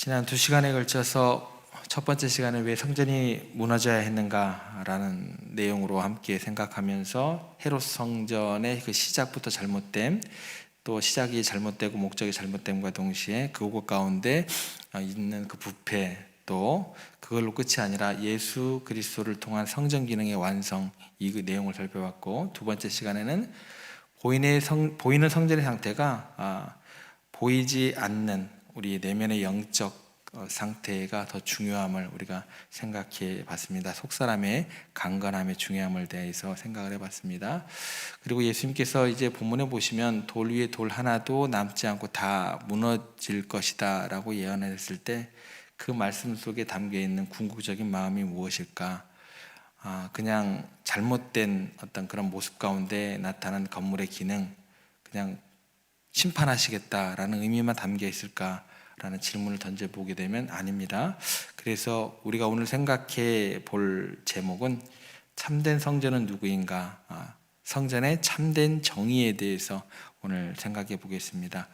지난 2시간에 걸쳐서 첫 번째 시간은 왜 성전이 무너져야 했는가라는 내용으로 함께 생각하면서 헤롯 성전의 그 시작부터 잘못됨, 또 시작이 잘못되고 목적이 잘못됨과 동시에 그것 가운데 있는 그 부패, 또 그걸로 끝이 아니라 예수 그리스도를 통한 성전 기능의 완성, 이 내용을 살펴봤고, 두 번째 시간에는 보이는 성전의 상태가 보이지 않는 우리 내면의 영적 상태가 더 중요함을 우리가 생각해 봤습니다. 속사람의 강건함의 중요함을 대해서 생각을 해봤습니다. 그리고 예수님께서 이제 본문에 보시면 돌 위에 돌 하나도 남지 않고 다 무너질 것이다 라고 예언을 했을 때 그 말씀 속에 담겨 있는 궁극적인 마음이 무엇일까? 그냥 잘못된 어떤 그런 모습 가운데 나타난 건물의 기능, 그냥 심판하시겠다라는 의미만 담겨 있을까라는 질문을 던져보게 되면 아닙니다. 그래서 우리가 오늘 생각해 볼 제목은 참된 성전은 누구인가? 성전의 참된 정의에 대해서 오늘 생각해 보겠습니다.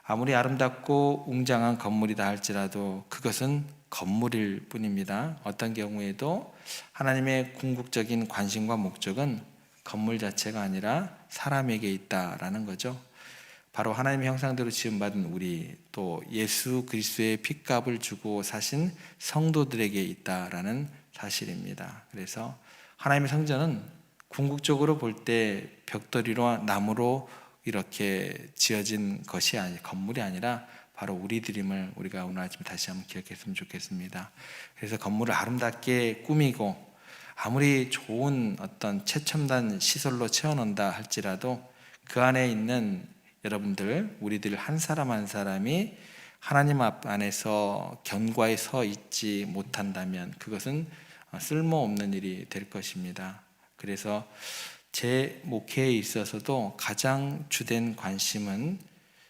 아무리 아름답고 웅장한 건물이다 할지라도 그것은 건물일 뿐입니다. 어떤 경우에도 하나님의 궁극적인 관심과 목적은 건물 자체가 아니라 사람에게 있다라는 거죠. 바로 하나님의 형상대로 지음받은 우리, 또 예수 그리스도의 핏값을 주고 사신 성도들에게 있다라는 사실입니다. 그래서 하나님의 성전은 궁극적으로 볼 때 벽돌이로 나무로 이렇게 지어진 것이 건물이 아니라 바로 우리들임을 우리가 오늘 아침에 다시 한번 기억했으면 좋겠습니다. 그래서 건물을 아름답게 꾸미고 아무리 좋은 어떤 최첨단 시설로 채워놓는다 할지라도 그 안에 있는 여러분들, 우리들 한 사람 한 사람이 하나님 앞 안에서 견고하게 서 있지 못한다면 그것은 쓸모없는 일이 될 것입니다. 그래서 제 목회에 있어서도 가장 주된 관심은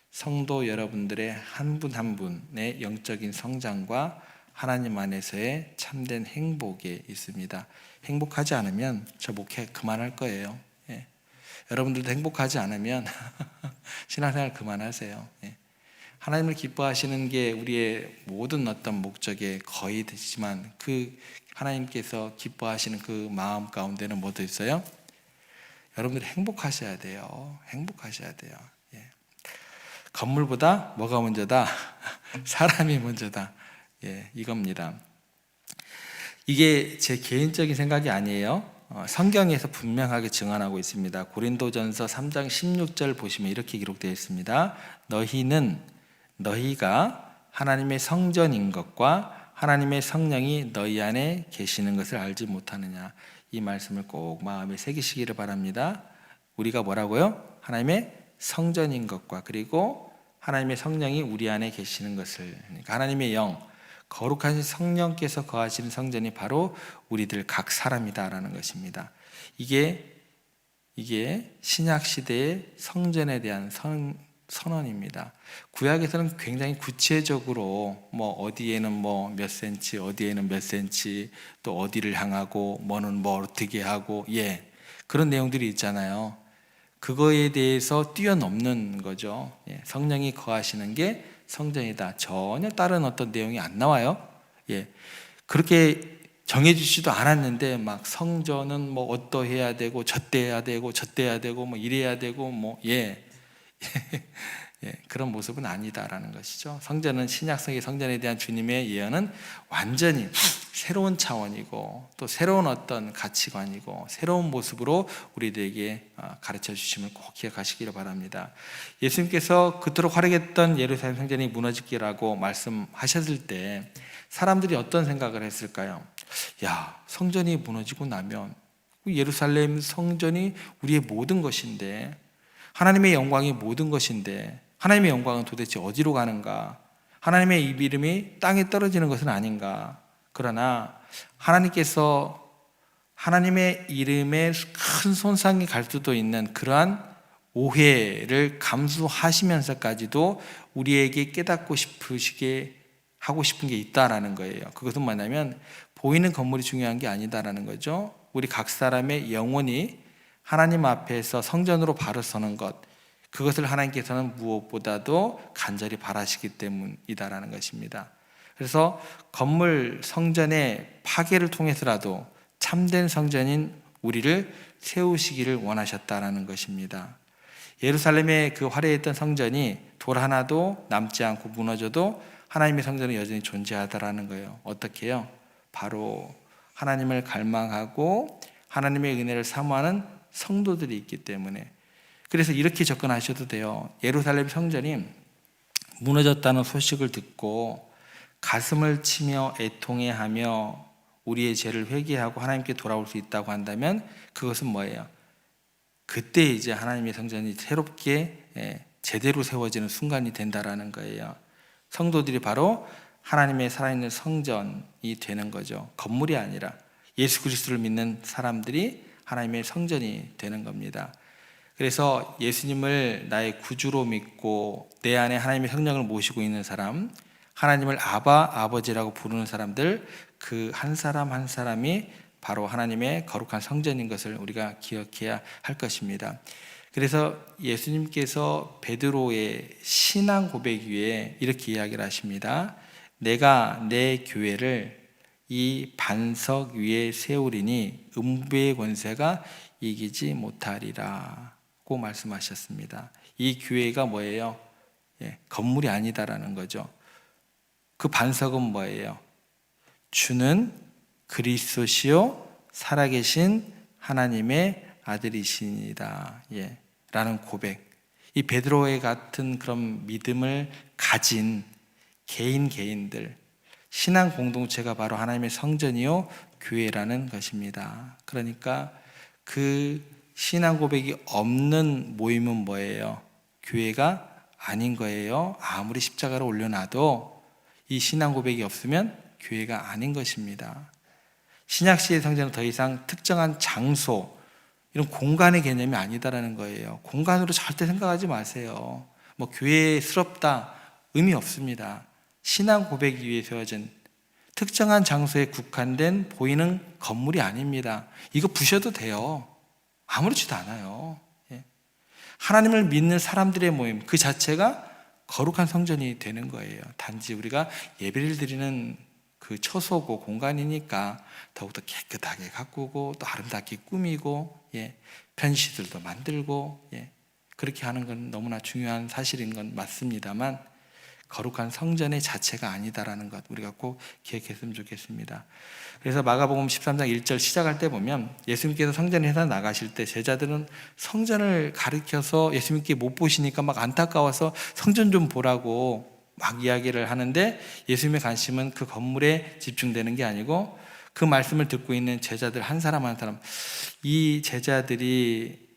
성도 여러분들의 한 분 한 분의 영적인 성장과 하나님 안에서의 참된 행복에 있습니다. 행복하지 않으면 저 목회 그만할 거예요. 여러분들도 행복하지 않으면 신앙생활 그만하세요. 하나님을 기뻐하시는 게 우리의 모든 어떤 목적에 거의 되지만 그 하나님께서 기뻐하시는 그 마음 가운데는 뭐도 있어요? 여러분들이 행복하셔야 돼요. 행복하셔야 돼요. 건물보다 뭐가 먼저다? 사람이 먼저다. 이겁니다. 이게 제 개인적인 생각이 아니에요. 성경에서 분명하게 증언하고 있습니다. 고린도전서 3장 16절 보시면 이렇게 기록되어 있습니다. 너희가 하나님의 성전인 것과 하나님의 성령이 너희 안에 계시는 것을 알지 못하느냐. 이 말씀을 꼭 마음에 새기시기를 바랍니다. 우리가 뭐라고요? 하나님의 성전인 것과 그리고 하나님의 성령이 우리 안에 계시는 것을, 그러니까 하나님의 영, 거룩하신 성령께서 거하시는 성전이 바로 우리들 각 사람이다라는 것입니다. 이게 신약 시대의 성전에 대한 선언입니다. 구약에서는 굉장히 구체적으로 뭐 어디에는 뭐 몇 센치, 어디에는 몇 센치, 또 어디를 향하고 뭐는 뭐 어떻게 하고 그런 내용들이 있잖아요. 그거에 대해서 뛰어넘는 거죠. 성령이 거하시는 게 성전이다. 전혀 다른 어떤 내용이 안 나와요. 그렇게 정해주지도 않았는데 막 성전은 뭐 어떠해야 되고 저때해야 되고 저때해야 되고 뭐 이래야 되고 그런 모습은 아니다라는 것이죠. 성전은 신약성의 성전에 대한 주님의 예언은 완전히 새로운 차원이고 또 새로운 어떤 가치관이고 새로운 모습으로 우리들에게 가르쳐 주심을 꼭 기억하시기를 바랍니다. 예수님께서 그토록 화려했던 예루살렘 성전이 무너지기라고 말씀하셨을 때 사람들이 어떤 생각을 했을까요? 성전이 무너지고 나면 예루살렘 성전이 우리의 모든 것인데, 하나님의 영광이 모든 것인데 하나님의 영광은 도대체 어디로 가는가? 하나님의 이 이름이 땅에 떨어지는 것은 아닌가? 그러나 하나님께서 하나님의 이름에 큰 손상이 갈 수도 있는 그러한 오해를 감수하시면서까지도 우리에게 깨닫고 싶으시게 하고 싶은 게 있다라는 거예요. 그것은 뭐냐면 보이는 건물이 중요한 게 아니다라는 거죠. 우리 각 사람의 영혼이 하나님 앞에서 성전으로 바로 서는 것, 그것을 하나님께서는 무엇보다도 간절히 바라시기 때문이다라는 것입니다. 그래서 건물 성전의 파괴를 통해서라도 참된 성전인 우리를 세우시기를 원하셨다라는 것입니다. 예루살렘의 그 화려했던 성전이 돌 하나도 남지 않고 무너져도 하나님의 성전은 여전히 존재하다라는 거예요. 어떻게 해요? 바로 하나님을 갈망하고 하나님의 은혜를 사모하는 성도들이 있기 때문에. 그래서 이렇게 접근하셔도 돼요. 예루살렘 성전이 무너졌다는 소식을 듣고 가슴을 치며 애통해하며 우리의 죄를 회개하고 하나님께 돌아올 수 있다고 한다면 그것은 뭐예요? 그때 이제 하나님의 성전이 새롭게 제대로 세워지는 순간이 된다라는 거예요. 성도들이 바로 하나님의 살아있는 성전이 되는 거죠. 건물이 아니라 예수 그리스도를 믿는 사람들이 하나님의 성전이 되는 겁니다. 그래서 예수님을 나의 구주로 믿고 내 안에 하나님의 성령을 모시고 있는 사람, 하나님을 아바, 아버지라고 부르는 사람들, 그 한 사람 한 사람이 바로 하나님의 거룩한 성전인 것을 우리가 기억해야 할 것입니다. 그래서 예수님께서 베드로의 신앙 고백 위에 이렇게 이야기를 하십니다. 내가 내 교회를 이 반석 위에 세우리니 음부의 권세가 이기지 못하리라고 말씀하셨습니다. 이 교회가 뭐예요? 건물이 아니다라는 거죠. 그 반석은 뭐예요? 주는 그리스도시요 살아계신 하나님의 아들이시니다. 라는 고백. 이 베드로의 같은 그런 믿음을 가진 개인들, 신앙 공동체가 바로 하나님의 성전이요 교회라는 것입니다. 그러니까 그 신앙 고백이 없는 모임은 뭐예요? 교회가 아닌 거예요. 아무리 십자가를 올려놔도 이 신앙 고백이 없으면 교회가 아닌 것입니다. 신약시의 성전은 더 이상 특정한 장소, 이런 공간의 개념이 아니다라는 거예요. 공간으로 절대 생각하지 마세요. 뭐 교회스럽다, 의미 없습니다. 신앙 고백 위에 세워진 특정한 장소에 국한된 보이는 건물이 아닙니다. 이거 부셔도 돼요. 아무렇지도 않아요. 하나님을 믿는 사람들의 모임 그 자체가 거룩한 성전이 되는 거예요. 단지 우리가 예배를 드리는 그 처소고 공간이니까 더욱더 깨끗하게 가꾸고 또 아름답게 꾸미고 편시들도 만들고 그렇게 하는 건 너무나 중요한 사실인 건 맞습니다만 거룩한 성전의 자체가 아니다라는 것 우리가 꼭 기억했으면 좋겠습니다. 그래서 마가복음 13장 1절 시작할 때 보면 예수님께서 성전에서 나가실 때 제자들은 성전을 가리켜서 예수님께 못 보시니까 막 안타까워서 성전 좀 보라고 막 이야기를 하는데 예수님의 관심은 그 건물에 집중되는 게 아니고 그 말씀을 듣고 있는 제자들 한 사람 한 사람, 이 제자들이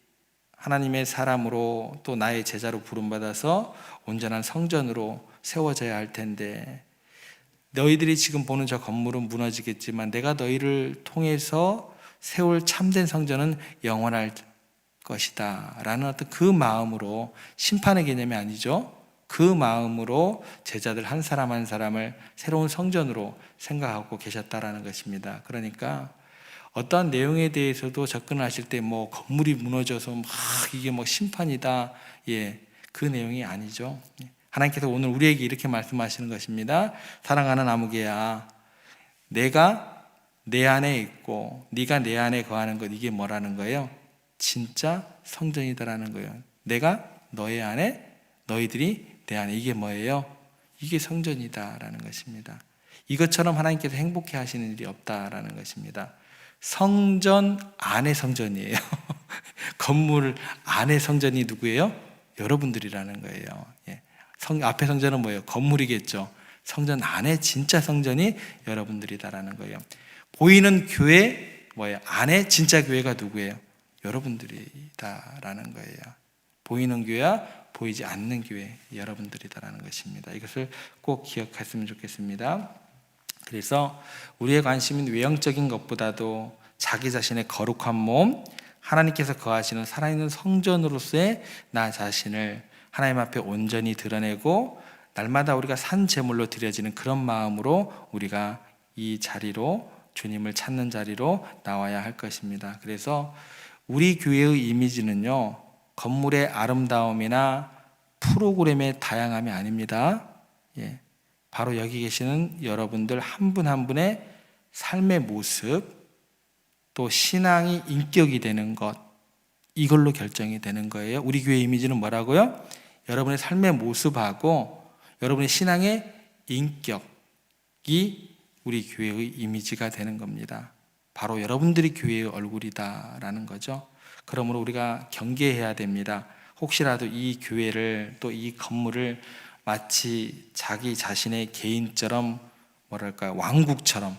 하나님의 사람으로 또 나의 제자로 부름받아서 온전한 성전으로 세워져야 할 텐데 너희들이 지금 보는 저 건물은 무너지겠지만 내가 너희를 통해서 세울 참된 성전은 영원할 것이다 라는 어떤 그 마음으로, 심판의 개념이 아니죠, 그 마음으로 제자들 한 사람 한 사람을 새로운 성전으로 생각하고 계셨다라는 것입니다. 그러니까 어떠한 내용에 대해서도 접근하실 때 뭐 건물이 무너져서 막 이게 뭐 심판이다, 그 내용이 아니죠. 하나님께서 오늘 우리에게 이렇게 말씀하시는 것입니다. 사랑하는 아무개야, 내가 내 안에 있고 네가 내 안에 거하는 것, 이게 뭐라는 거예요? 진짜 성전이다라는 거예요. 내가 너의 안에, 너희들이 내 안에, 이게 뭐예요? 이게 성전이다라는 것입니다. 이것처럼 하나님께서 행복해 하시는 일이 없다라는 것입니다. 성전 안의 성전이에요. 건물 안의 성전이 누구예요? 여러분들이라는 거예요. 앞에 성전은 뭐예요? 건물이겠죠. 성전 안에 진짜 성전이 여러분들이다라는 거예요. 보이는 교회 뭐예요? 안에 진짜 교회가 누구예요? 여러분들이다라는 거예요. 보이는 교회와 보이지 않는 교회, 여러분들이다라는 것입니다. 이것을 꼭 기억했으면 좋겠습니다. 그래서 우리의 관심은 외형적인 것보다도 자기 자신의 거룩한 몸, 하나님께서 거하시는 살아있는 성전으로서의 나 자신을 하나님 앞에 온전히 드러내고 날마다 우리가 산 제물로 드려지는 그런 마음으로 우리가 이 자리로, 주님을 찾는 자리로 나와야 할 것입니다. 그래서 우리 교회의 이미지는요, 건물의 아름다움이나 프로그램의 다양함이 아닙니다. 바로 여기 계시는 여러분들 한 분 한 분의 삶의 모습, 또 신앙이 인격이 되는 것, 이걸로 결정이 되는 거예요. 우리 교회 이미지는 뭐라고요? 여러분의 삶의 모습하고 여러분의 신앙의 인격이 우리 교회의 이미지가 되는 겁니다. 바로 여러분들이 교회의 얼굴이다라는 거죠. 그러므로 우리가 경계해야 됩니다. 혹시라도 이 교회를, 또 이 건물을 마치 자기 자신의 개인처럼, 뭐랄까요, 왕국처럼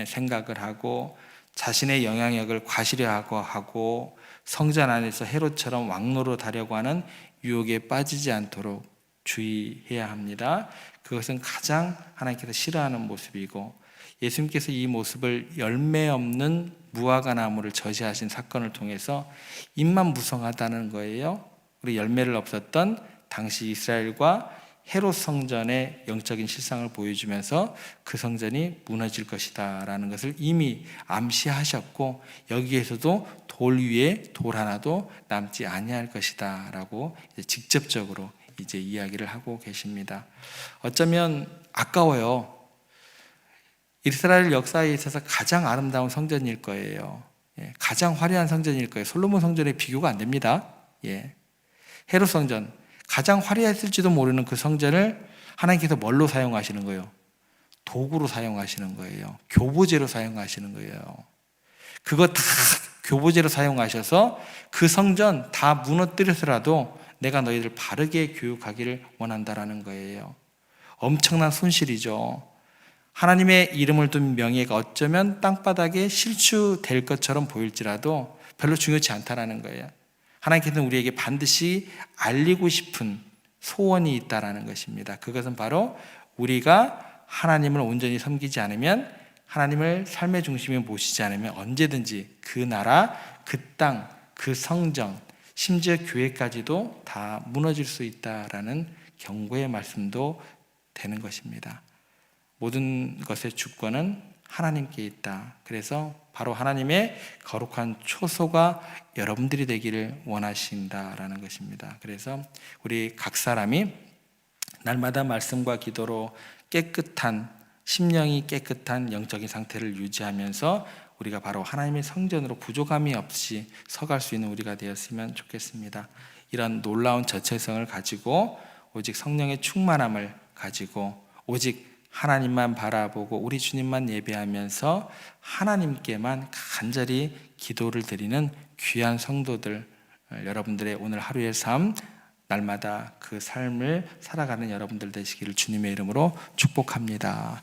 생각을 하고 자신의 영향력을 과시려하고 하고 성전 안에서 헤롯처럼 왕노로 하려고 하는 유혹에 빠지지 않도록 주의해야 합니다. 그것은 가장 하나님께서 싫어하는 모습이고, 예수님께서 이 모습을 열매 없는 무화과 나무를 저지하신 사건을 통해서 입만 무성하다는 거예요. 우리 열매를 없었던 당시 이스라엘과 헤롯 성전의 영적인 실상을 보여주면서 그 성전이 무너질 것이다 라는 것을 이미 암시하셨고, 여기에서도 돌 위에 돌 하나도 남지 아니할 것이다 라고 직접적으로 이제 이야기를 하고 계십니다. 어쩌면 아까워요. 이스라엘 역사에 있어서 가장 아름다운 성전일 거예요. 가장 화려한 성전일 거예요. 솔로몬 성전에 비교가 안 됩니다. 헤롯 성전, 가장 화려했을지도 모르는 그 성전을 하나님께서 뭘로 사용하시는 거예요? 도구로 사용하시는 거예요. 교보제로 사용하시는 거예요. 그거 다 교보제로 사용하셔서 그 성전 다 무너뜨려서라도 내가 너희들 바르게 교육하기를 원한다라는 거예요. 엄청난 손실이죠. 하나님의 이름을 둔 명예가 어쩌면 땅바닥에 실추될 것처럼 보일지라도 별로 중요치 않다라는 거예요. 하나님께서는 우리에게 반드시 알리고 싶은 소원이 있다라는 것입니다. 그것은 바로 우리가 하나님을 온전히 섬기지 않으면, 하나님을 삶의 중심에 모시지 않으면 언제든지 그 나라, 그 땅, 그 성전, 심지어 교회까지도 다 무너질 수 있다라는 경고의 말씀도 되는 것입니다. 모든 것의 주권은 하나님께 있다. 그래서 바로 하나님의 거룩한 초소가 여러분들이 되기를 원하신다라는 것입니다. 그래서 우리 각 사람이 날마다 말씀과 기도로 깨끗한, 심령이 깨끗한 영적인 상태를 유지하면서 우리가 바로 하나님의 성전으로 부족함이 없이 서갈 수 있는 우리가 되었으면 좋겠습니다. 이런 놀라운 저체성을 가지고 오직 성령의 충만함을 가지고 오직 하나님만 바라보고 우리 주님만 예배하면서 하나님께만 간절히 기도를 드리는 귀한 성도들, 여러분들의 오늘 하루의 삶, 날마다 그 삶을 살아가는 여러분들 되시기를 주님의 이름으로 축복합니다.